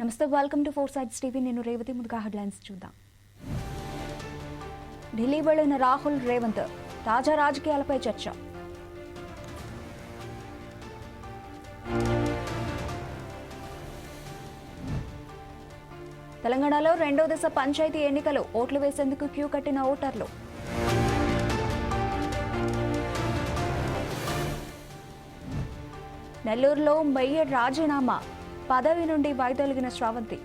నమస్తే, welcome to four sides TV. నేను రేవతి. ముందుగా హెడ్లైన్స్ చూద్దాం. ఢిల్లీ వెళ్లిన రాహుల్, రేవంత్ తాజా రాజకీయాలపై చర్చ. తెలంగాణలో రెండో దశ పంచాయతీ ఎన్నికలు, ఓట్లు వేసేందుకు క్యూ కట్టిన ఓటర్లు. నెల్లూరులో మేయర్ రాజీనామా, పదవి నుండి వైదొలిగిన శ్రావంతి.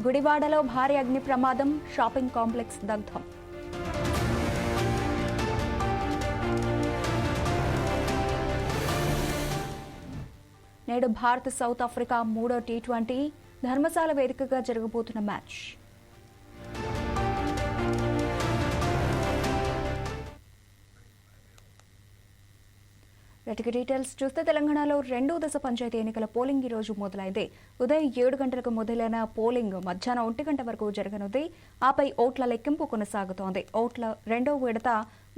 గుడివాడలో భారీ అగ్ని ప్రమాదం, షాపింగ్ కాంప్లెక్స్ దగ్ధం. నేడు భారత్ సౌత్ ఆఫ్రికా మూడో టీ20 ధర్మశాల వేదికగా జరగబోతున్న మ్యాచ్. వీటికి డీటెయిల్స్ చూస్తే, తెలంగాణలో రెండో దశ పంచాయతీ ఎన్నికల పోలింగ్ ఈ రోజు మొదలైంది. ఉదయం 7 గంటలకు మొదలైన పోలింగ్ మధ్యాహ్నం 1 గంట వరకు జరగనుంది. ఆపై ఓట్ల లెక్కింపు కొనసాగుతోంది. ఓట్ల రెండో విడత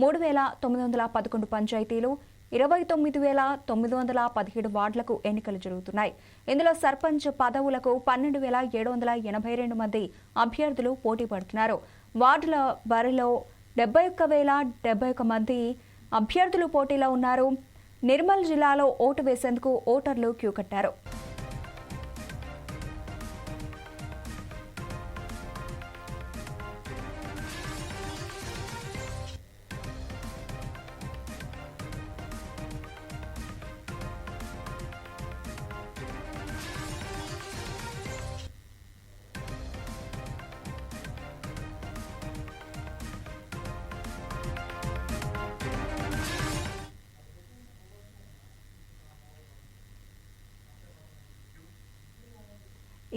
3,911 పంచాయతీలు, 29,917 వార్డులకు ఎన్నికలు జరుగుతున్నాయి. ఇందులో సర్పంచ్ పదవులకు 12,782 మంది అభ్యర్థులు పోటీ పడుతున్నారు. వార్డుల బరిలో 71,071 మంది అభ్యర్థులు పోటీలో ఉన్నారు. నిర్మల్ జిల్లాలో ఓటు వేసేందుకు ఓటర్లు క్యూ కట్టారు.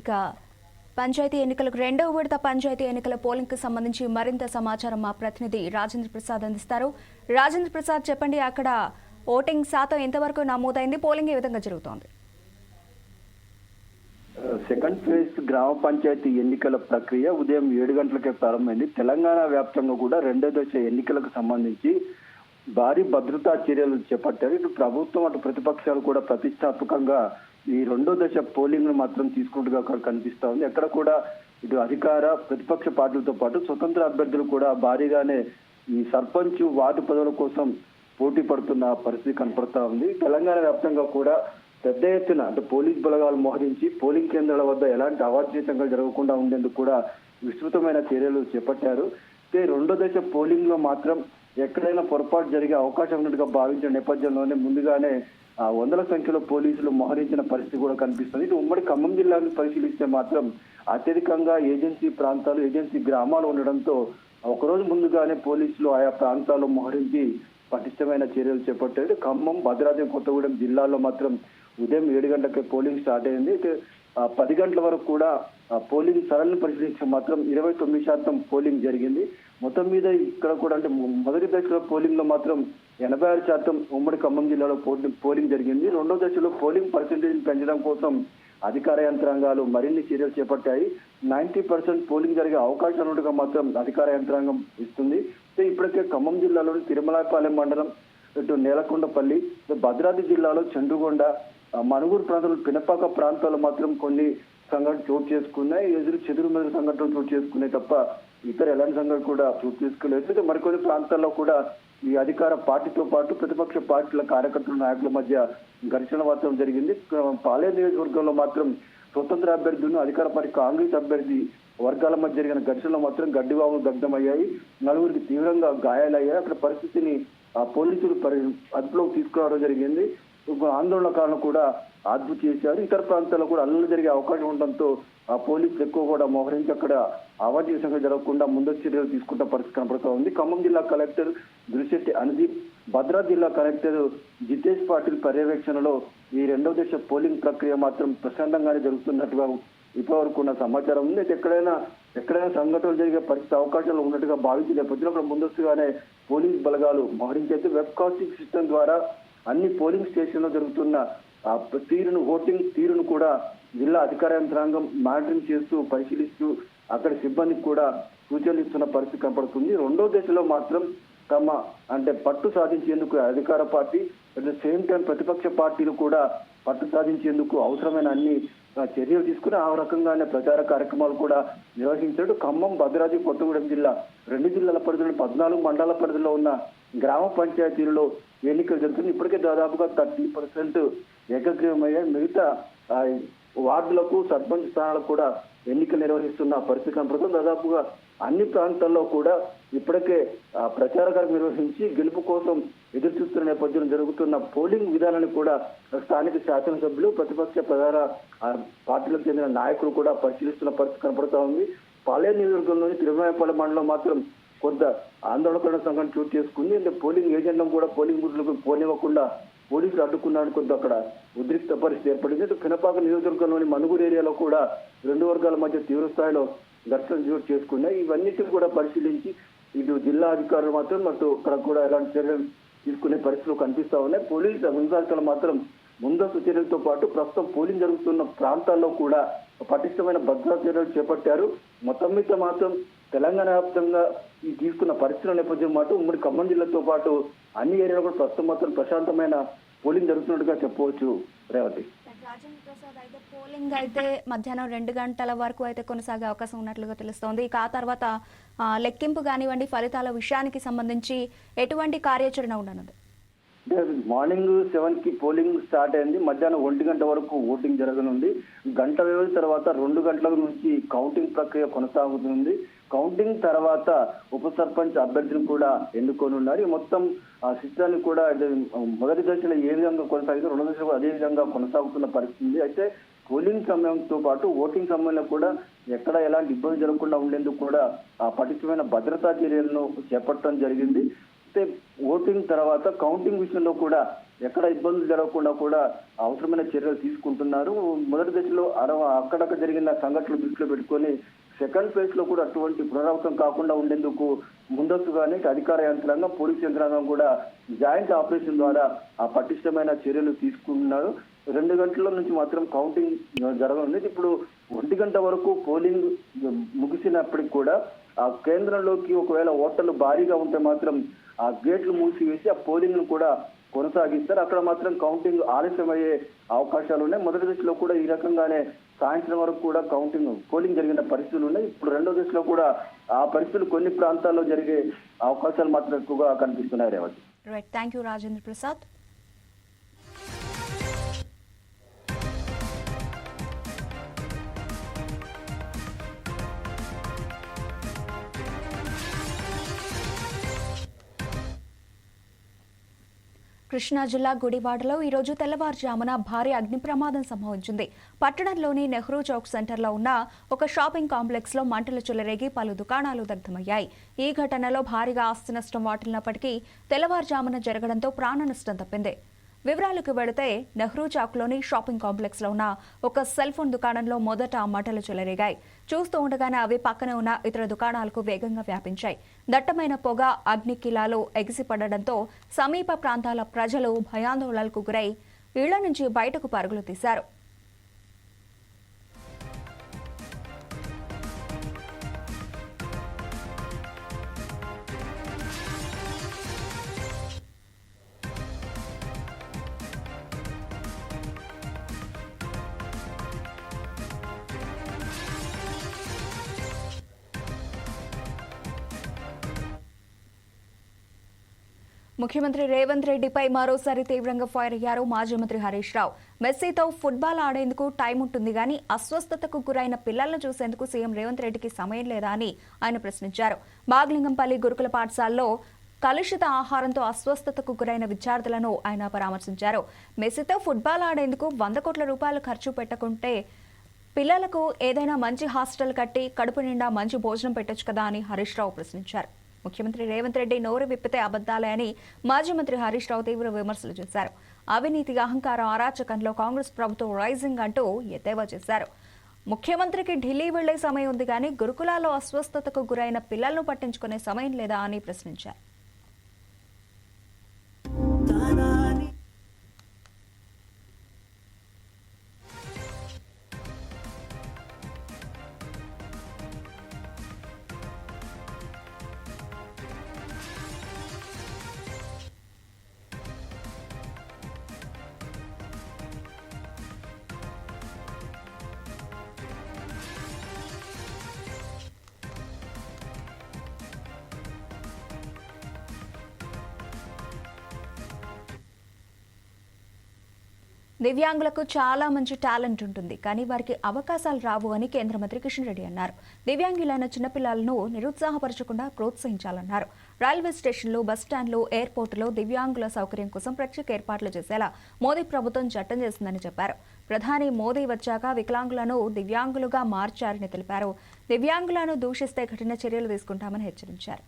ఇక పంచాయతీ ఎన్నికలకు రెండవ విడత పంచాయతీ ఎన్నికల పోలింగ్ కు సంబంధించి మరింత సమాచారం మా ప్రతినిధి రాజేంద్ర ప్రసాద్ అందిస్తారు. రాజేంద్ర ప్రసాద్, చెప్పండి, అక్కడ ఓటింగ్ శాతం ఎంతవరకు నమోదైంది? పోలింగ్ ఏ విధంగా జరుగుతోంది? సెకండ్ ఫేజ్ గ్రామ పంచాయతీ ఎన్నికల ప్రక్రియ ఉదయం 7 గంటలకే ప్రారంభమైంది. తెలంగాణ వ్యాప్తంగా కూడా రెండో దశ ఎన్నికలకు సంబంధించి భారీ భద్రతా చర్యలు చేపట్టారు. ఇటు ప్రభుత్వం అటు ప్రతిపక్షాలు కూడా ప్రతిష్టాత్మకంగా ఈ రెండో దశ పోలింగ్ ను మాత్రం తీసుకుంటుగా కనిపిస్తా ఉంది. ఎక్కడ కూడా ఇటు అధికార ప్రతిపక్ష పార్టీలతో పాటు స్వతంత్ర అభ్యర్థులు కూడా భారీగానే ఈ సర్పంచ్ వార్డు పదవుల కోసం పోటీ పడుతున్న పరిస్థితి కనపడతా ఉంది. తెలంగాణ వ్యాప్తంగా కూడా పెద్ద ఎత్తున అంటే పోలీస్ బలగాలు మోహరించి పోలింగ్ కేంద్రాల వద్ద ఎలాంటి అవాంఛనీయంగా జరగకుండా ఉండేందుకు కూడా విస్తృతమైన చర్యలు చేపట్టారు. అయితే రెండో దశ పోలింగ్ లో మాత్రం ఎక్కడైనా పొరపాటు జరిగే అవకాశం ఉన్నట్టుగా భావించిన నేపథ్యంలోనే ముందుగానే వందల సంఖ్యలో పోలీసులు మోహరించిన పరిస్థితి కూడా కనిపిస్తుంది. ఇటు ఉమ్మడి ఖమ్మం జిల్లాను పరిశీలిస్తే మాత్రం అత్యధికంగా ఏజెన్సీ ప్రాంతాలు, ఏజెన్సీ గ్రామాలు ఉండడంతో ఒకరోజు ముందుగానే పోలీసులు ఆయా ప్రాంతాల్లో మోహరించి పటిష్టమైన చర్యలు చేపట్టారు. ఖమ్మం, భద్రాద్రి కొత్తగూడెం జిల్లాల్లో మాత్రం ఉదయం 7 గంటలకే పోలింగ్ స్టార్ట్ అయింది. 10 గంటల వరకు కూడా పోలింగ్ సరళిని పరిశీలించే మాత్రం 29% పోలింగ్ జరిగింది. మొత్తం మీద ఇక్కడ కూడా అంటే మొదటి దశలో పోలింగ్ లో మాత్రం 86% ఉమ్మడి ఖమ్మం జిల్లాలో పోలింగ్ జరిగింది. రెండో దశలో పోలింగ్ పర్సెంటేజ్ పెంచడం కోసం అధికార యంత్రాంగాలు మరిన్ని చర్యలు చేపట్టాయి. 90% పోలింగ్ జరిగే అవకాశం ఉన్నట్టుగా మాత్రం అధికార యంత్రాంగం ఇస్తుంది. ఇప్పటికే ఖమ్మం జిల్లాలోని తిరుమలపాలెం మండలం, ఇటు నేలకొండపల్లి, భద్రాద్రి జిల్లాలో చంద్రుగొండ, మనుగూరు ప్రాంతంలో పినపాక ప్రాంతాల్లో మాత్రం కొన్ని సంఘటనలు చోటు చేసుకున్నాయి. చెదురుమెదురు సంఘటనలు చోటు చేసుకున్నాయి తప్ప ఇతర ఎలాంటి సంఘటనలు కూడా చోటు చేసుకోలేదు. మరికొన్ని ప్రాంతాల్లో కూడా ఈ అధికార పార్టీతో పాటు ప్రతిపక్ష పార్టీల కార్యకర్తల నాయకుల మధ్య ఘర్షణ మాత్రం జరిగింది. పాలేరు నియోజకవర్గంలో మాత్రం స్వతంత్ర అభ్యర్థులను అధికార పార్టీ కాంగ్రెస్ అభ్యర్థి వర్గాల మధ్య జరిగిన ఘర్షణలో మాత్రం గడ్డివాములు దగ్ధమయ్యాయి. 4గురికి తీవ్రంగా గాయాలయ్యాయి. అక్కడ పరిస్థితిని పోలీసులు అదుపులోకి తీసుకురావడం జరిగింది. ఆందోళనకారులను కూడా అదుపు చేశారు. ఇతర ప్రాంతాల్లో కూడా అల్లర్లు జరిగే అవకాశం ఉండడంతో పోలీసులు ఎక్కువ కూడా మోహరించి అక్కడ అవాంఛనీయంగా జరగకుండా ముందస్తు చర్యలు తీసుకుంటే పరిస్థితి కనపడుతూ ఉంది. ఖమ్మం జిల్లా కలెక్టర్ దురిశెట్టి అనుదీప్, భద్రాద్రి జిల్లా కలెక్టర్ జితేష్ పాటిల్ పర్యవేక్షణలో ఈ రెండో దశ పోలింగ్ ప్రక్రియ మాత్రం ప్రశాంతంగానే జరుగుతున్నట్టుగా ఇప్పటివరకు ఉన్న సమాచారం ఉంది. అయితే ఎక్కడైనా సంఘటనలు జరిగే పరిస్థితి అవకాశాలు ఉన్నట్టుగా భావించే నేపథ్యంలో అక్కడ ముందస్తుగానే పోలీస్ బలగాలు మోహరించి అయితే వెబ్ కాస్టింగ్ సిస్టమ్ ద్వారా అన్ని పోలింగ్ స్టేషన్ లో జరుగుతున్న ఓటింగ్ తీరును కూడా జిల్లా అధికార యంత్రాంగం మానిటరింగ్ చేస్తూ పరిశీలిస్తూ అక్కడ సిబ్బందికి కూడా సూచనలు ఇస్తున్న పరిస్థితి కనపడుతుంది. రెండో దశలో మాత్రం తమ అంటే పట్టు సాధించేందుకు అధికార party at the same time ప్రతిపక్ష పార్టీలు కూడా పట్టు సాధించేందుకు అవసరమైన అన్ని చర్యలు తీసుకుని ఆ రకంగానే ప్రచార కార్యక్రమాలు కూడా నిర్వహించాడు. ఖమ్మం, భద్రాద్రి కొత్తగూడెం జిల్లా 2 జిల్లాల పరిధిలో 14 మండల పరిధిలో ఉన్న గ్రామ పంచాయతీలలో ఎన్నికలు జరుగుతుంది. ఇప్పటికే దాదాపుగా 30% ఏకగ్రీవమయ్యాయి. మిగతా వార్డులకు సర్పంచ్ స్థానాలకు కూడా ఎన్నికలు నిర్వహిస్తున్న పరిస్థితి కనపడుతుంది. దాదాపుగా అన్ని ప్రాంతాల్లో కూడా ఇప్పటికే ప్రచార కార్యక్రమం నిర్వహించి గెలుపు కోసం ఎదురు చూస్తున్న నేపథ్యంలో జరుగుతున్న పోలింగ్ విధానాన్ని కూడా స్థానిక శాసనసభ్యులు, ప్రతిపక్ష ప్రధాన పార్టీలకు చెందిన నాయకులు కూడా పరిశీలిస్తున్న పరిస్థితి కనపడుతూ ఉంది. పాలేరు నియోజకవర్గంలోని తిరుమలపల్లి మండలం మాత్రం కొంత ఆందోళనకరణ సంఘటన చోటు చేసుకుంది. అంటే పోలింగ్ ఏజెంట్లను కూడా పోలింగ్ బూత్లకు పోనివ్వకుండా పోలీసులు అడ్డుకున్నారని కొంత అక్కడ ఉద్రిక్త పరిస్థితి ఏర్పడింది. ఇటు పినపాక నియోజకవర్గంలోని మనుగురు ఏరియాలో కూడా 2 వర్గాల మధ్య తీవ్ర స్థాయిలో ఘర్షణ చోటు చేసుకున్నాయి. ఇవన్నిటిని కూడా పరిశీలించి ఇటు జిల్లా అధికారులు మాత్రం అక్కడ కూడా ఎలాంటి చర్యలు తీసుకునే పరిస్థితులు కనిపిస్తా ఉన్నాయి. పోలీసు ఉన్నతాధికారులు మాత్రం ముందస్తు చర్యలతో పాటు ప్రస్తుతం పోలింగ్ జరుగుతున్న ప్రాంతాల్లో కూడా పటిష్టమైన భద్రతా చర్యలు చేపట్టారు. మొత్తం మీద మాత్రం తెలంగాణ వ్యాప్తంగా ఈ తీసుకున్న పరిస్థితుల నేపథ్యం మాట ఉమ్మడి ఖమ్మం జిల్లాతో పాటు అన్ని ఏరియాలో కూడా ప్రస్తుతం మాత్రం ప్రశాంతమైన పోలింగ్ జరుగుతున్నట్టుగా చెప్పవచ్చు. రేవతి, రాజేంద్ర ప్రసాద్, అయితే పోలింగ్ అయితే మధ్యాహ్నం 2 గంటల వరకు అయితే కొనసాగే అవకాశం ఉన్నట్లుగా తెలుస్తోంది. ఇక ఆ తర్వాత లెక్కింపు కానివ్వండి, ఫలితాల విషయానికి సంబంధించి ఎటువంటి కార్యాచరణ ఉండనుంది? మార్నింగ్ 7కి పోలింగ్ స్టార్ట్ అయింది. మధ్యాహ్నం 1 గంట వరకు ఓటింగ్ జరగనుంది. గంట వ్యవధి తర్వాత 2 గంటల నుంచి కౌంటింగ్ ప్రక్రియ కొనసాగుతుంది. కౌంటింగ్ తర్వాత ఉప సర్పంచ్ అభ్యర్థిని కూడా ఎన్నుకోనున్నారు. మొత్తం సిస్టాన్ని కూడా మొదటి దశలో ఏ విధంగా కొనసాగితే 2వ దశలో అదే విధంగా కొనసాగుతున్న పరిస్థితి. అయితే పోలింగ్ సమయంతో పాటు ఓటింగ్ సమయంలో కూడా ఎక్కడ ఎలాంటి ఇబ్బంది జరగకుండా ఉండేందుకు కూడా పటిష్టమైన భద్రతా చర్యలను చేపట్టడం జరిగింది. అయితే ఓటింగ్ తర్వాత కౌంటింగ్ విషయంలో కూడా ఎక్కడ ఇబ్బందులు జరగకుండా కూడా అవసరమైన చర్యలు తీసుకుంటున్నారు. మొదటి దశలో అక్కడక్కడ జరిగిన సంఘటనలు దృష్టిలో పెట్టుకొని సెకండ్ ఫేజ్ లో కూడా అటువంటి పునరావృతం కాకుండా ఉండేందుకు ముందస్తుగానే అధికార యంత్రాంగం, పోలీసు యంత్రాంగం కూడా జాయింట్ ఆపరేషన్ ద్వారా పటిష్టమైన చర్యలు తీసుకుంటున్నారు. 2 గంటల నుంచి మాత్రం కౌంటింగ్ జరగనుంది. ఇప్పుడు 1 గంట వరకు పోలింగ్ ముగిసినప్పటికి కూడా ఆ కేంద్రంలోకి ఒకవేళ ఓటర్లు భారీగా ఉంటే మాత్రం ఆ గేట్లు మూసివేసి ఆ పోలింగ్ ను కూడా కొనసాగిస్తారు. అక్కడ మాత్రం కౌంటింగ్ ఆలస్యమయ్యే అవకాశాలు ఉన్నాయి. మొదటి దశలో కూడా ఈ రకంగానే సాయంత్రం వరకు కూడా పోలింగ్ జరిగిన పరిస్థితులు ఉన్నాయి. ఇప్పుడు 2వ దశలో కూడా ఆ పరిస్థితులు కొన్ని ప్రాంతాల్లో జరిగే అవకాశాలు మాత్రం ఎక్కువగా కనిపిస్తున్నాయి. Revathi, right, thank you Rajendra Prasad. Krishna జిల్లా గుడివాడలో ఈరోజు తెల్లవారుజామున భారీ అగ్ని ప్రమాదం సంభవించింది. పట్టణంలోని నెహ్రూ చౌక్ సెంటర్లో ఉన్న ఒక షాపింగ్ కాంప్లెక్స్ లో మంటలు చెలరేగి పలు దుకాణాలు దగ్ధమయ్యాయి. ఈ ఘటనలో భారీగా ఆస్తి నష్టం వాటిల్లినప్పటికీ తెల్లవారుజామున జరగడంతో ప్రాణ నష్టం తప్పింది. వివరాలకు వెళితే నెహ్రూ చౌక్లోని షాపింగ్ కాంప్లెక్స్ లో ఉన్న ఒక సెల్ ఫోన్ దుకాణంలో మొదట మంటలు చెలరేగాయి. చూస్తూ ఉండగానే అవి పక్కనే ఉన్న ఇతర దుకాణాలకు వేగంగా వ్యాపించాయి. దట్టమైన పొగ, అగ్ని కిలాలు ఎగిసిపడడంతో సమీప ప్రాంతాల ప్రజలు భయాందోళనలకు గురై ఇళ్ల నుంచి బయటకు పరుగులు తీశారు. ముఖ్యమంత్రి రేవంత్ రెడ్డిపై మరోసారి తీవ్రంగా ఫైర్ అయ్యారు మాజీ మంత్రి హరీష్ రావు. మెస్సీతో ఫుట్బాల్ ఆడేందుకు టైం ఉంటుంది గానీ అస్వస్థతకు గురైన పిల్లలను చూసేందుకు సీఎం రేవంత్ రెడ్డికి సమయం లేదా అని ఆయన ప్రశ్నించారు. బాగ్లింగంపల్లి గురుకుల పాఠశాలలో కలుషిత ఆహారంతో అస్వస్థతకు గురైన విద్యార్థులను ఆయన పరామర్శించారు. మెస్సీతో ఫుట్బాల్ ఆడేందుకు 100 కోట్ల రూపాయలు ఖర్చు పెట్టకుంటే పిల్లలకు ఏదైనా మంచి హాస్టల్ కట్టి కడుపు నిండా మంచి భోజనం పెట్టొచ్చు కదా అని హరీష్ రావు ప్రశ్నించారు. ముఖ్యమంత్రి రేవంత్ రెడ్డి నోరు విప్పితే అబద్దాలే అని మాజీ మంత్రి హరీష్ రావు తీవ్ర విమర్శలు చేశారు. అవినీతి, అహంకారం, అరాచకంలో కాంగ్రెస్ ప్రభుత్వం రైజింగ్ అంటూ ఎద్దేవా చేశారు. ముఖ్యమంత్రికి ఢిల్లీ వెళ్లే సమయం ఉంది కానీ గురుకులాల్లో అస్వస్థతకు గురైన పిల్లలను పట్టించుకునే సమయం లేదా అని ప్రశ్నించారు. దివ్యాంగులకు చాలా మంచి టాలెంట్ ఉంటుంది, కానీ వారికి అవకాశాలు రావు అని కేంద్ర మంత్రి కిషన్ రెడ్డి అన్నారు. దివ్యాంగులైన చిన్నపిల్లలను నిరుత్సాహపరచకుండా ప్రోత్సహించాలన్నారు. రైల్వే స్టేషన్లు, బస్టాండ్లు, ఎయిర్పోర్టులో దివ్యాంగుల సౌకర్యం కోసం ప్రత్యేక ఏర్పాట్లు చేసేలా మోదీ ప్రభుత్వం చట్టం చేసిందని చెప్పారు. ప్రధాని మోదీ వచ్చాక వికలాంగులను దివ్యాంగులుగా మార్చారని తెలిపారు. దివ్యాంగులను దూషిస్తే కఠిన చర్యలు తీసుకుంటామని హెచ్చరించారు.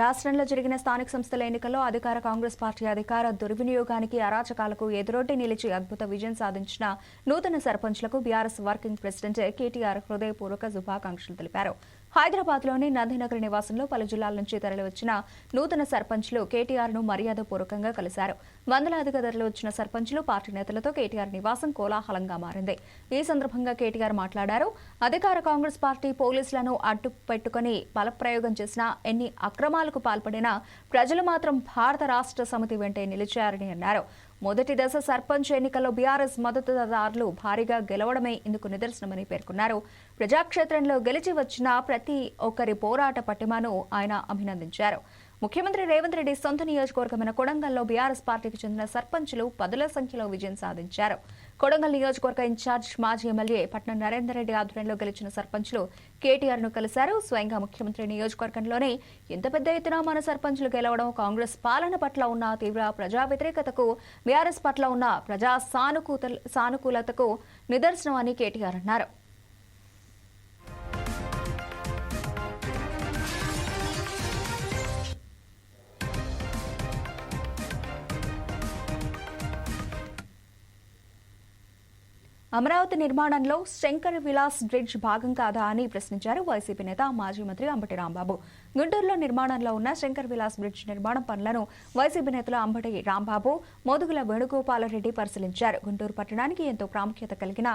రాష్ట్రంలో జరిగిన స్థానిక సంస్థల ఎన్నికల్లో అధికార కాంగ్రెస్ పార్టీ అధికార దుర్వినియోగానికి, అరాచకాలకు ఎదురొడ్డి నిలిచి అద్భుత విజయం సాధించిన నూతన సర్పంచ్లకు బీఆర్ఎస్ వర్కింగ్ ప్రెసిడెంట్ కేటీఆర్ హృదయపూర్వక శుభాకాంక్షలు తెలిపారు. హైదరాబాద్లోని నందినగర్ నివాసంలో పలు జిల్లాల నుంచి తరలివచ్చిన నూతన సర్పంచ్లు కేటీఆర్ను మర్యాదపూర్వకంగా కలిశారు. వందలాదిగా తరలివచ్చిన సర్పంచ్లు, పార్టీ నేతలతో కేటీఆర్ నివాసం కోలాహలంగా మారింది. ఈ సందర్భంగా కేటీఆర్ మాట్లాడారు. అధికార కాంగ్రెస్ పార్టీ పోలీసులను అడ్డు పెట్టుకుని బలప్రయోగం చేసినా, ఎన్ని అక్రమాలకు పాల్పడినా ప్రజలు మాత్రం భారత రాష్ట్ర సమితి వెంటే నిలిచారని అన్నారు. మొదటి దశ సర్పంచ్ ఎన్నికల్లో బీఆర్ఎస్ మద్దతుదారులు భారీగా గెలవడమే ఇందుకు నిదర్శనమని పేర్కొన్నారు. ప్రజాక్షేత్రంలో గెలిచి వచ్చిన ప్రతి ఒక్కరి పోరాట పటిమను ఆయన అభినందించారు. ముఖ్యమంత్రి రేవంత్ రెడ్డి సొంత నియోజకవర్గమైన కొడంగల్లో బీఆర్ఎస్ పార్టీకి చెందిన సర్పంచులు పదుల సంఖ్యలో విజయం సాధించారు. కొడంగల్ నియోజకవర్గ ఇన్ఛార్జ్ మాజీ ఎమ్మెల్యే పట్నం నరేందర్ రెడ్డి ఆధ్వర్యంలో గెలిచిన సర్పంచులు కేటీఆర్ ను కలిశారు. స్వయంగా ముఖ్యమంత్రి నియోజకవర్గంలోనే ఇంత పెద్ద ఎత్తున మన సర్పంచులు గెలవడం కాంగ్రెస్ పాలన పట్ల ఉన్న తీవ్ర ప్రజా వ్యతిరేకతకు, బీఆర్ఎస్ పట్ల ఉన్న ప్రజా సానుకూలతకు నిదర్శనమని కేటీఆర్ అన్నారు. అమరావతి నిర్మాణంలో శంకర్ విలాస్ బ్రిడ్జ్ భాగం కాదా అని ప్రశ్నించారు వైసీపీ నేత, మాజీ మంత్రి అంబటి రాంబాబు. గుంటూరులో నిర్మాణంలో ఉన్న శంకర్ విలాస్ బ్రిడ్జ్ నిర్మాణం పనులను వైసీపీ నేతలు అంబటి రాంబాబు, మోదుగుల వేణుగోపాలరెడ్డి పరిశీలించారు. గుంటూరు పట్టణానికి ఎంతో ప్రాముఖ్యత కలిగిన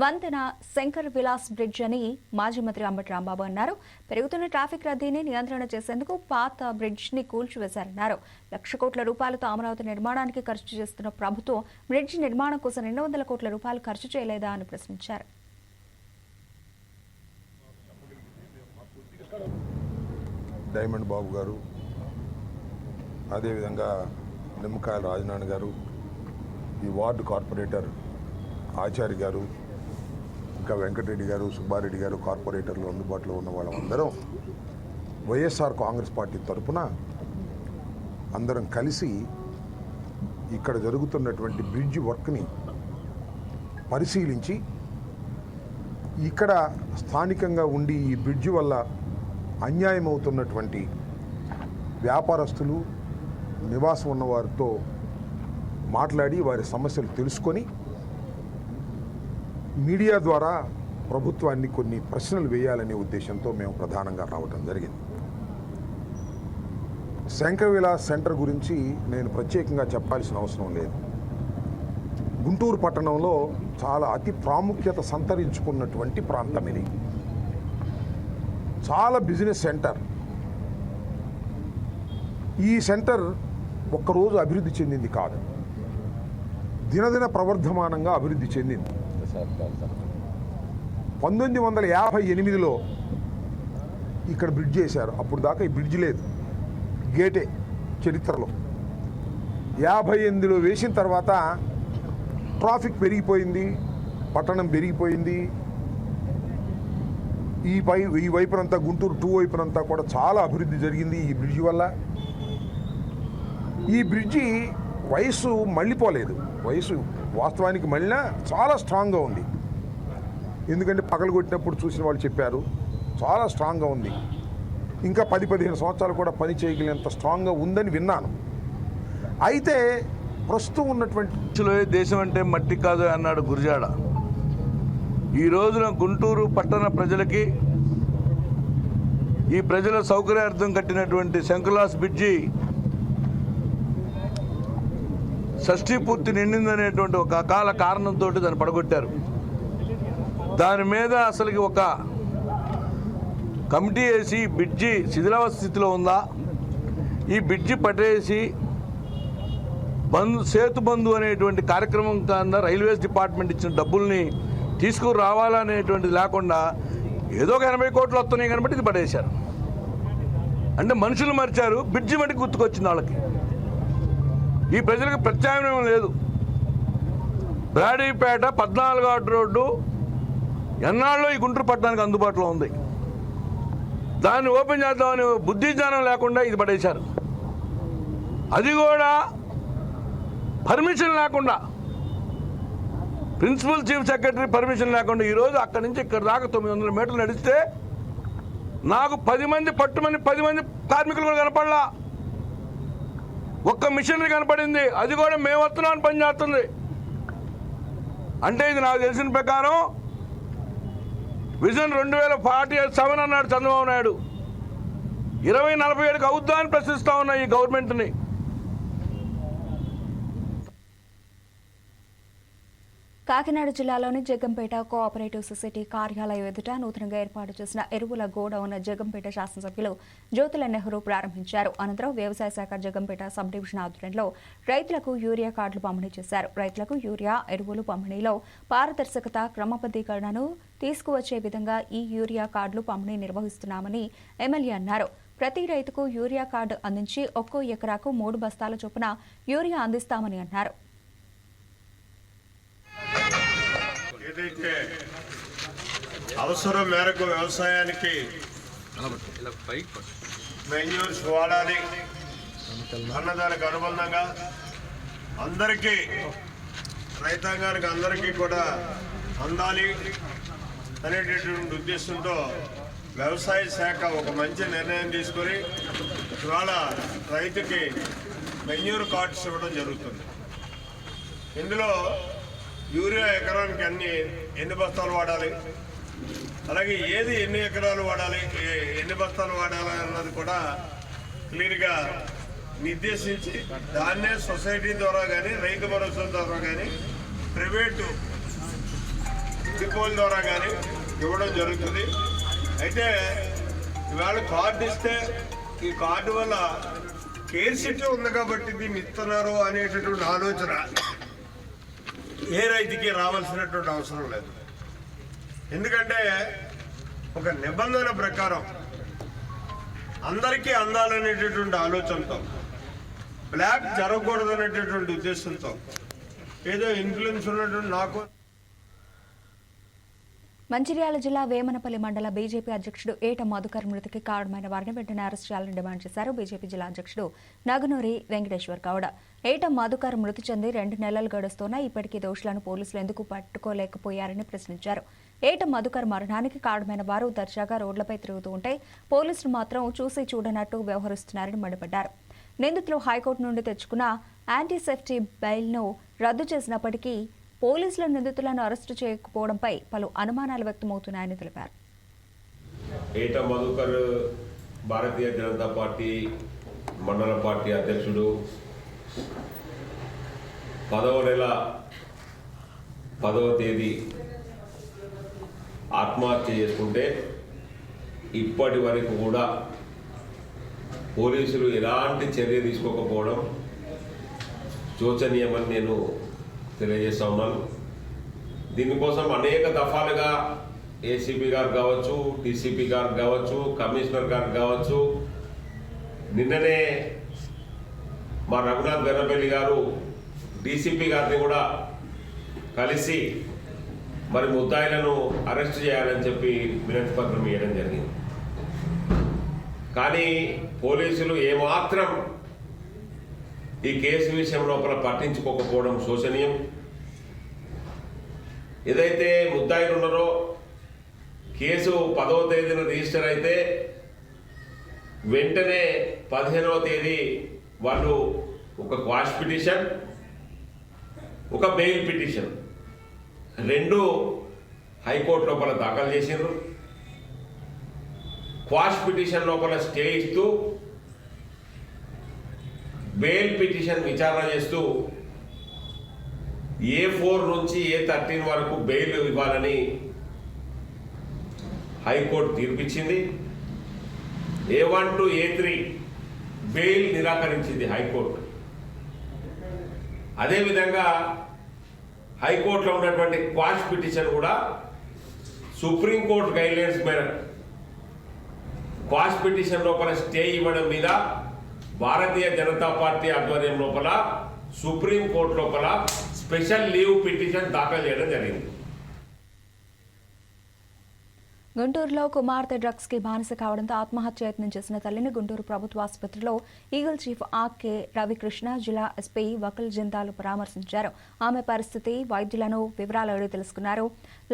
వంతెన శంకర్ విలాస్ బ్రిడ్జ్ అని మాజీ మంత్రి అంబటి రాంబాబు అన్నారు. పెరుగుతున్న ట్రాఫిక్ రద్దీని నియంత్రణ చేసేందుకు పాత బ్రిడ్జ్ ని కూల్చివేశారన్నారు. లక్ష కోట్ల రూపాయలతో అమరావతి నిర్మాణానికి ఖర్చు చేస్తున్న ప్రభుత్వం బ్రిడ్జ్ నిర్మాణం కోసం 200 కోట్ల రూపాయలు ఖర్చు చేయలేదా అని ప్రశ్నించారు. డైమండ్ బాబు గారు, అదేవిధంగా నిమ్మకాయల రాజనారాయణ గారు, ఈ వార్డు కార్పొరేటర్ ఆచార్య గారు, ఇంకా వెంకటరెడ్డి గారు, సుబ్బారెడ్డి గారు, కార్పొరేటర్లు అందుబాటులో ఉన్న వాళ్ళందరం వైఎస్ఆర్ కాంగ్రెస్ పార్టీ తరఫున అందరం కలిసి ఇక్కడ జరుగుతున్నటువంటి బ్రిడ్జ్ వర్క్ని పరిశీలించి, ఇక్కడ స్థానికంగా ఉండి ఈ బ్రిడ్జ్ వల్ల అన్యాయం అవుతున్నటువంటి వ్యాపారస్తులు, నివాసం ఉన్న వారితో మాట్లాడి వారి సమస్యలు తెలుసుకొని మీడియా ద్వారా ప్రభుత్వాన్ని కొన్ని ప్రశ్నలు వేయాలనే ఉద్దేశంతో మేము ప్రధానంగా రావడం జరిగింది. శంకర్ విలాస్ సెంటర్ గురించి నేను ప్రత్యేకంగా చెప్పాల్సిన అవసరం లేదు. గుంటూరు పట్టణంలో చాలా అతి ప్రాముఖ్యత సంతరించుకున్నటువంటి ప్రాంతం ఇది. చాలా బిజినెస్ సెంటర్. ఈ సెంటర్ ఒక్కరోజు అభివృద్ధి చెందింది కాదు, దినదిన ప్రవర్ధమానంగా అభివృద్ధి చెందింది. 1958లో ఇక్కడ బ్రిడ్జ్ చేశారు. అప్పుడు దాకా ఈ బ్రిడ్జ్ లేదు, గేటే చరిత్రలో. 58లో వేసిన తర్వాత ట్రాఫిక్ పెరిగిపోయింది, పట్టణం పెరిగిపోయింది. ఈ వైపునంతా గుంటూరు 2 వైపునంతా కూడా చాలా అభివృద్ధి జరిగింది ఈ బ్రిడ్జి వల్ల. ఈ బ్రిడ్జి వయసు మళ్ళీపోలేదు, వయసు వాస్తవానికి మళ్ళీ చాలా స్ట్రాంగ్గా ఉంది. ఎందుకంటే పగలు కొట్టినప్పుడు చూసిన వాళ్ళు చెప్పారు చాలా స్ట్రాంగ్గా ఉంది. ఇంకా 10-15 సంవత్సరాలు కూడా పని చేయగలిగినంత స్ట్రాంగ్గా ఉందని విన్నాను. అయితే ప్రస్తుతం ఉన్నటువంటి దేశం అంటే మట్టి కాదు అన్నాడు గురజాడ. ఈ రోజున గుంటూరు పట్టణ ప్రజలకి, ఈ ప్రజల సౌకర్యార్థం కట్టినటువంటి శంకర్ విలాస్ బ్రిడ్జి షష్ఠీ పూర్తి నిండిందనేటువంటి ఒక అకాల కారణంతో దాన్ని పడగొట్టారు. దాని మీద అసలుకి ఒక కమిటీ వేసి బ్రిడ్జి శిథిలావస్థ స్థితిలో ఉందా, ఈ బ్రిడ్జి పట్టేసి సేతు బంధు అనేటువంటి కార్యక్రమం కింద రైల్వేస్ డిపార్ట్మెంట్ ఇచ్చిన డబ్బుల్ని తీసుకురావాలనేటువంటిది లేకుండా ఏదో ఒక 80 కోట్లు వస్తున్నాయి కనుక ఇది పడేశారు. అంటే మనుషులు మరిచారు, బ్రిడ్జి మటుకు గుర్తుకొచ్చింది వాళ్ళకి. ఈ ప్రజలకు ప్రత్యామ్నాయం లేదు. బ్రాడీపేట 14వ రోడ్డు ఎన్నాళ్ళలో ఈ గుంటూరు పట్టణానికి అందుబాటులో ఉంది. దాన్ని ఓపెన్ చేద్దామని బుద్ధి జ్ఞానం లేకుండా ఇది పడేశారు. అది కూడా పర్మిషన్ లేకుండా, ప్రిన్సిపల్ చీఫ్ సెక్రటరీ పర్మిషన్ లేకుండా ఈరోజు అక్కడి నుంచి ఇక్కడ దాకా 900 మీటర్లు నడిస్తే నాకు 10 మంది పట్టుమని 10 మంది కార్మికులు కూడా కనపడలా. ఒక్క మిషనరీ కనపడింది, అది కూడా మేము వస్తున్నామని పనిచేస్తుంది. అంటే ఇది నాకు తెలిసిన ప్రకారం విజన్ 2047 అన్నాడు చంద్రబాబు నాయుడు. 2047కి అవుద్దా అని ప్రశ్నిస్తా ఉన్నా ఈ గవర్నమెంట్ని. కాకినాడ జిల్లాలోని జగ్గంపేట కోఆపరేటివ్ సొసైటీ కార్యాలయం ఎదుట నూతనంగా ఏర్పాటు చేసిన ఎరువుల గోడౌన్ జగ్గంపేట శాసనసభ్యులు జ్యోతుల నెహ్రూ ప్రారంభించారు. అనంతరం వ్యవసాయ శాఖ జగ్గంపేట సబ్ డివిజన్ ఆధ్వర్యంలో రైతులకు యూరియా కార్డులు పంపిణీ చేశారు. రైతులకు యూరియా ఎరువులు పంపిణీలో పారదర్శకత, క్రమబద్ధీకరణను తీసుకువచ్చే విధంగా ఈ యూరియా కార్డులు పంపిణీ నిర్వహిస్తున్నామని ఎమ్మెల్యే అన్నారు. ప్రతి రైతుకు యూరియా కార్డు అందించి ఒక్కో ఎకరాకు 3 బస్తాల చొప్పున యూరియా అందిస్తామని అన్నారు. ఏదైతే అవసరం మేరకు వ్యవసాయానికి మెన్యూర్స్ వాడాలి అన్నదానికి అనుబంధంగా అందరికీ, రైతాంగానికి అందరికీ కూడా అందాలి అనేటటువంటి ఉద్దేశంతో వ్యవసాయ శాఖ ఒక మంచి నిర్ణయం తీసుకొని ఇవాళ రైతుకి మెన్యూర్ కార్డ్స్ ఇవ్వడం జరుగుతుంది. ఇందులో యూరియా ఎకరానికి ఎన్ని బస్తాలు వాడాలి, అలాగే ఏది ఎన్ని ఎకరాలు వాడాలి, ఎన్ని బస్తాలు వాడాలి అన్నది కూడా క్లియర్గా నిర్దేశించి దాన్నే సొసైటీ ద్వారా కానీ, రైతు భరోసా ద్వారా కానీ, ప్రైవేటు డిపోల ద్వారా కానీ ఇవ్వడం జరుగుతుంది. అయితే ఇవాళ కార్డు ఇస్తే ఈ కార్డు వల్ల కేర్సిటీ ఉంది కాబట్టి దీన్ని ఇస్తున్నారు అనేటటువంటి ఆలోచన ఏ రైతుకి రావాల్సినటువంటి అవసరం లేదు. ఎందుకంటే ఒక నిబంధన ప్రకారం అందరికీ అందాలనేటటువంటి ఆలోచనతో, బ్లాక్ జరగకూడదు అనేటటువంటి ఉద్దేశంతో ఏదో ఇన్ఫ్లుయెన్స్ ఉన్నటువంటి నాకు. మంచిర్యాల జిల్లా వేమనపల్లి మండల బీజేపీ అధ్యక్షుడు ఏట మధుకర్ మృతికి కారణమైన వారిని వెంటనే అరెస్ట్ చేయాలని డిమాండ్ చేశారు బీజేపీ జిల్లా అధ్యక్షుడు నగునూరి వెంకటేశ్వర్ గౌడ. ఏట మధుకర్ మృతి చెంది 2 నెలలు గడుస్తున్నా ఇప్పటికీ దోషులను పోలీసులు ఎందుకు పట్టుకోలేకపోయారని ప్రశ్నించారు. ఏట మధుకర్ మరణానికి కారణమైన వారు దర్జాగా రోడ్లపై తిరుగుతూ ఉంటే పోలీసులు మాత్రం చూసి చూడనట్టు వ్యవహరిస్తున్నారని మండిపడ్డారు. నిందితులు హైకోర్టు నుండి తెచ్చుకున్న యాంటీ సేఫ్టీ బెయిల్ను రద్దు చేసినప్పటికీ పోలీసులు నిందితులను అరెస్టు చేయకపోవడంపై పలు అనుమానాలు వ్యక్తమవుతున్నాయని తెలిపారు. ఏట మధుకర్ భారతీయ జనతా పార్టీ మండల పార్టీ అధ్యక్షుడు 10వ నెల 10వ తేదీ ఆత్మహత్య చేసుకుంటే ఇప్పటి వరకు కూడా పోలీసులు ఎలాంటి చర్య తీసుకోకపోవడం శోచనీయమని నేను తెలియజేస్తా ఉన్నాను. దీనికోసం అనేక దఫాలుగా ఏసీపీ గారు కావచ్చు, డీసీపీ గారు కావచ్చు, కమిషనర్ గారు కావచ్చు, నిన్ననే మా రఘునాథ్ వెన్నపల్లి గారు డీసీపీ గారిని కూడా కలిసి మరి ముద్దాయిలను అరెస్ట్ చేయాలని చెప్పి వినతి పత్రం ఇవ్వడం జరిగింది. కానీ పోలీసులు ఏమాత్రం ఈ కేసు విషయం లోపల పట్టించుకోకపోవడం శోచనీయం. ఏదైతే ముద్దాయిలు ఉన్నారో కేసు 10వ తేదీన రిజిస్టర్ అయితే వెంటనే 15వ తేదీ వాళ్ళు ఒక క్వాష్ పిటిషన్, ఒక బెయిల్ పిటిషన్ 2 హైకోర్టు లోపల దాఖలు చేసిండ్రు. క్వాష్ పిటిషన్ లోపల స్టే ఇస్తూ బెయిల్ పిటిషన్ విచారణ చేస్తూ A4 నుంచి A13 వరకు బెయిల్ ఇవ్వాలని హైకోర్టు తీర్పిచ్చింది. A1 to A3 బెయిల్ నిరాకరించింది హైకోర్టు. అదేవిధంగా హైకోర్టులో ఉన్నటువంటి క్వాష్ పిటిషన్ కూడా సుప్రీంకోర్టు గైడ్లైన్స్ మేరకు క్వాష్ పిటిషన్ లోపల స్టే ఇవ్వడం మీద భారతీయ జనతా పార్టీ ఆధ్వర్యం లోపల సుప్రీంకోర్టు లోపల స్పెషల్ లీవ్ పిటిషన్ దాఖలు చేయడం జరిగింది. గుంటూరులో కుమార్తె డ్రగ్స్ కి బానిస కావడంతో ఆత్మహత్య యత్నం చేసిన తల్లిని గుంటూరు ప్రభుత్వ ఆసుపత్రిలో ఈగల్ చీఫ్ ఆర్కే రవికృష్ణ, జిల్లా ఎస్పీ వకల్ జిందాలు పరామర్శించారు. ఆమె పరిస్థితి, వైద్యులను వివరాలు అడిగి తెలుసుకున్నారు.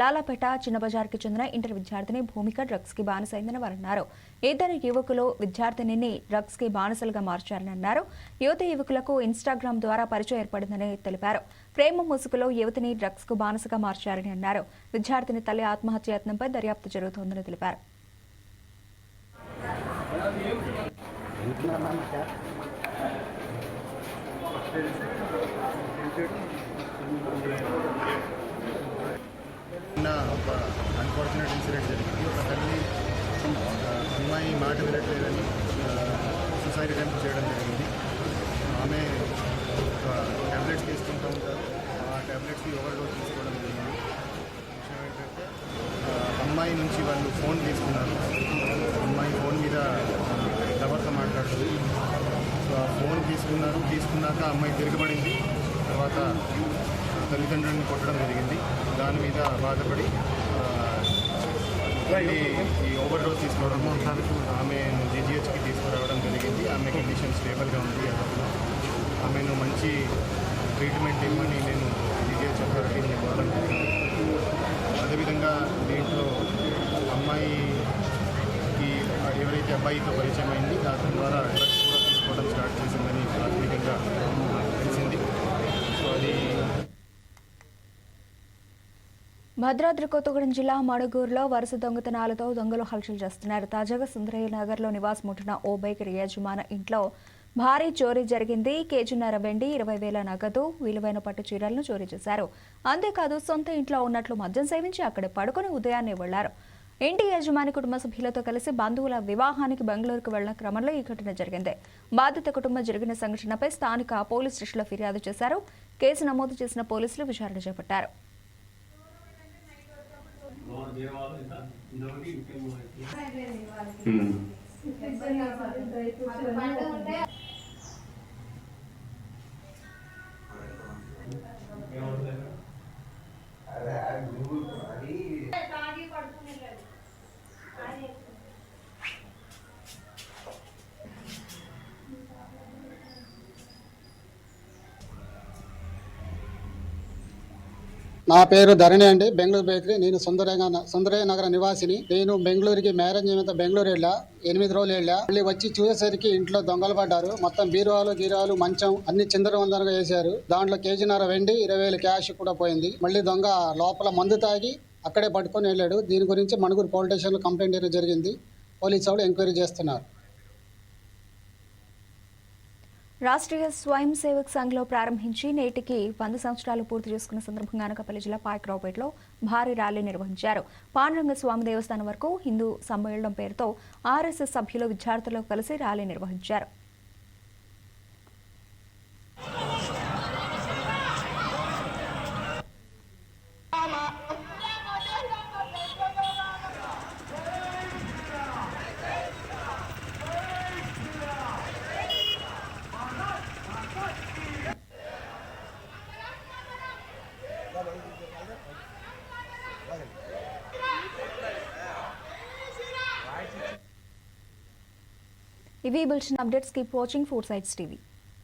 లాలాపేట చిన్న బజార్కి చెందిన ఇంటర్ విద్యార్థిని భూమిక డ్రగ్స్ కి బానిసైందని వారు అన్నారు. ఇద్దరు యువకులు విద్యార్థినిని డ్రగ్స్ కి బానిసలుగా మార్చారని అన్నారు. యువకులకు ఇన్స్టాగ్రామ్ ద్వారా పరిచయం ఏర్పడిందని తెలిపారు. ప్రేమ ముసుగులో యువతిని డ్రగ్స్ కు బానిసగా మార్చారని అన్నారు. విద్యార్థిని తల్లి ఆత్మహత్య యత్నంపై దర్యాప్తు జరుగుతోందని తెలిపారు. ఒక అన్ఫార్చునేట్ ఇన్సిడెంట్ జరిగింది. ఒక తల్లి అమ్మాయి మాట వినట్లేదని సూసైడ్ అటెంప్ట్ చేయడం జరిగింది. ఆమె ట్యాబ్లెట్స్ తీసుకుంటూ ఉంటారు. ఆ ట్యాబ్లెట్స్కి ఓవర్డోస్ తీసుకోవడం జరిగింది. విషయం ఏంటంటే అమ్మాయి నుంచి వాళ్ళు ఫోన్ తీసుకున్నారు. అమ్మాయి ఫోన్ మీద లవర్తో మాట్లాడుతుంది. సో ఆ ఫోన్ తీసుకున్నాక అమ్మాయి తిరగబడింది. తర్వాత తల్లిదండ్రులను కొట్టడం జరిగింది. దాని మీద బాధపడి ఈ ఓవర్డోస్ తీసుకోవడం ఆమె జీజీహెచ్కి తీసుకురావడం జరిగింది. ఆమె కండిషన్ స్టేబుల్గా ఉంది. ఆమెను మంచి ట్రీట్మెంట్ ఇవ్వమని నేను జీజీహెచ్ అథారిటీని ఇవ్వడం జరిగింది. అదేవిధంగా దీంట్లో అమ్మాయికి ఎవరైతే అబ్బాయితో పరిచయం అయింది అతని ద్వారా డ్రగ్స్ కూడా తీసుకోవడం స్టార్ట్ చేసిందని ప్రాథమికంగా తెలిసింది. సో అది భద్రాద్రి కొత్తగూడెం జిల్లా మడుగూరులో వరుస దొంగతనాలతో దొంగలు హల్చల్ చేస్తున్నారు. తాజాగా సుందరయ్య నగర్లో నివాసముంటున్న ఓ బేకరీ యజమాని ఇంట్లో భారీ చోరీ జరిగింది. కేజీన్నర వెండి, 20,000 నగదు, విలువైన పట్టు చీరలను చోరీ చేశారు. అంతేకాదు సొంత ఇంట్లో ఉన్నట్లు మద్యం సేవించి అక్కడే పడుకుని ఉదయాన్నే వెళ్లారు. ఇంటి యజమాని కుటుంబ సభ్యులతో కలిసి బంధువుల వివాహానికి బెంగళూరుకు వెళ్లిన క్రమంలో ఈ ఘటన జరిగింది. బాధిత కుటుంబం జరిగిన సంఘటనపై స్థానిక పోలీస్ స్టేషన్లో ఫిర్యాదు చేశారు. కేసు నమోదు చేసిన పోలీసులు విచారణ చేపట్టారు. నా పేరు ధరణి అండి. బెంగళూరు బేకరీ. నేను సుందరయ్య నగర నివాసిని. నేను బెంగళూరుకి మ్యారేజ్ నిమిత్తం బెంగళూరు వెళ్ళా. 8 రోజులు వెళ్ళా. మళ్ళీ వచ్చి చూసేసరికి ఇంట్లో దొంగలు పడ్డారు. మొత్తం బీరువాలు మంచం అన్ని చిందరవందరగా వేశారు. దాంట్లో కేజీన్నర వెండి, 20,000 క్యాష్ కూడా పోయింది. మళ్ళీ దొంగ లోపల మందు తాగి అక్కడే పట్టుకొని వెళ్ళాడు. దీని గురించి మణుగూరు పోలీస్ స్టేషన్లో కంప్లైంట్ ఇవ్వడం జరిగింది. పోలీసు వాళ్ళు ఎంక్వైరీ చేస్తున్నారు. రాష్ట్రీయ స్వయం సేవక్ సంఘ్లో ప్రారంభించి నేటికి 100 సంవత్సరాలు పూర్తి చేసుకున్న సందర్భంగా అనకాపల్లి జిల్లా పాయకరావుపేటలో భారీ ర్యాలీ నిర్వహించారు. పాండురంగ స్వామి దేవస్థానం వరకు హిందూ సమ్మేళనం పేరుతో ఆర్ఎస్ఎస్ సభ్యులు విద్యార్థులతో కలిసి ర్యాలీ నిర్వహించారు. ఇవి bulletin updates. Keep watching 4 Sides TV.